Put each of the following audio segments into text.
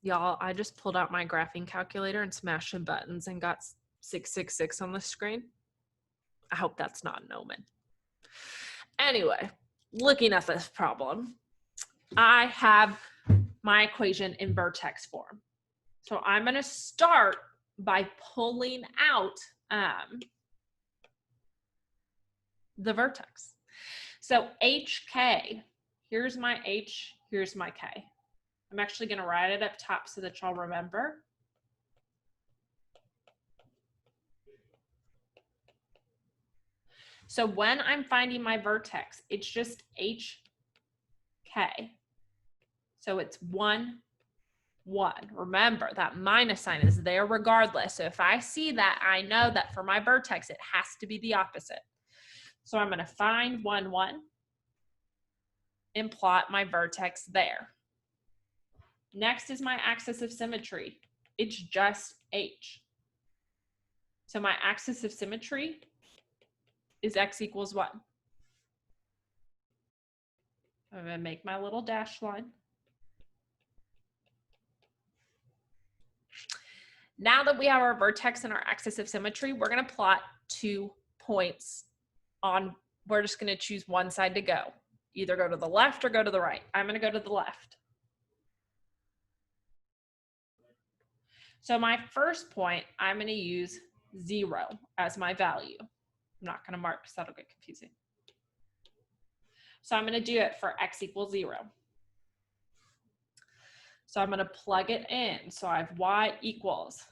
Y'all, I just pulled out my graphing calculator and smashed some buttons and got 666 on the screen. I hope that's not an omen. Anyway, looking at this problem, I have my equation in vertex form. So I'm going to start by pulling out the vertex. So HK, here's my H, here's my K. I'm actually going to write it up top so that y'all remember. So when I'm finding my vertex, it's just HK. So it's 1, 1. Remember, that minus sign is there regardless. So if I see that, I know that for my vertex, it has to be the opposite. So I'm going to find 1, 1 and plot my vertex there. Next is my axis of symmetry. It's just H. So my axis of symmetry is x equals 1. I'm going to make my little dashed line. Now that we have our vertex and our axis of symmetry, we're going to plot 2 points on, we're just going to choose one side to go. Either go to the left or go to the right. I'm going to go to the left. So my first point, I'm going to use 0 as my value. I'm not going to mark because that'll get confusing. So I'm going to do it for x equals 0. So I'm going to plug it in. So I have y equals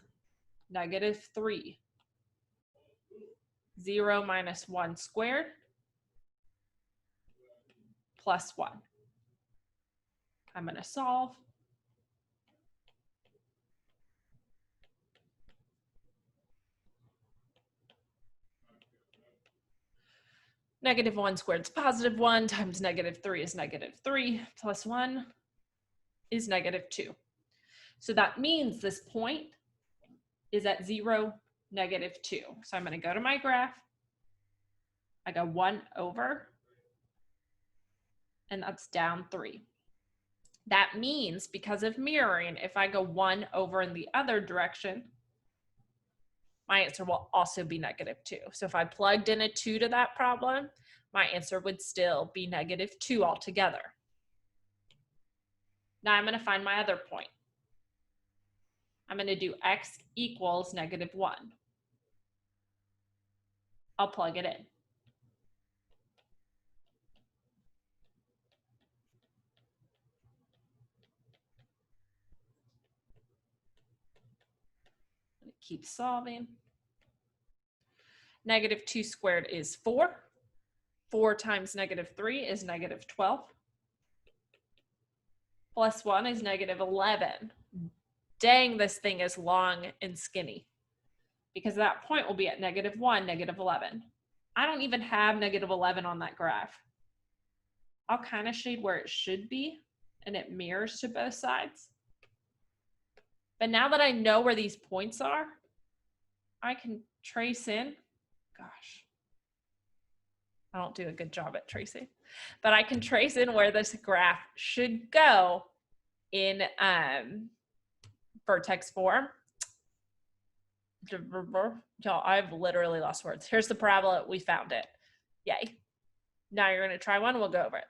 -3. 0 minus 1 squared plus 1. I'm going to solve. -1 squared is +1 times -3 is -3 plus 1 is -2. So that means this point is at 0, -2. So I'm going to go to my graph. I go 1 over, and that's down 3. That means because of mirroring, if I go 1 over in the other direction, my answer will also be -2. So if I plugged in a 2 to that problem, my answer would still be -2 altogether. Now I'm going to find my other point. I'm going to do x equals -1. I'll plug it in. Keep solving. -2 squared is 4. 4 times -3 is -12. Plus 1 is -11. Dang, this thing is long and skinny. Because that point will be at -1, -11. I don't even have -11 on that graph. I'll kind of shade where it should be, and it mirrors to both sides. But now that I know where these points are, I can trace in. Gosh, I don't do a good job at tracing, but I can trace in where this graph should go in vertex form. Y'all, I've literally lost words. Here's the parabola. We found it. Yay. Now you're going to try one. We'll go over it.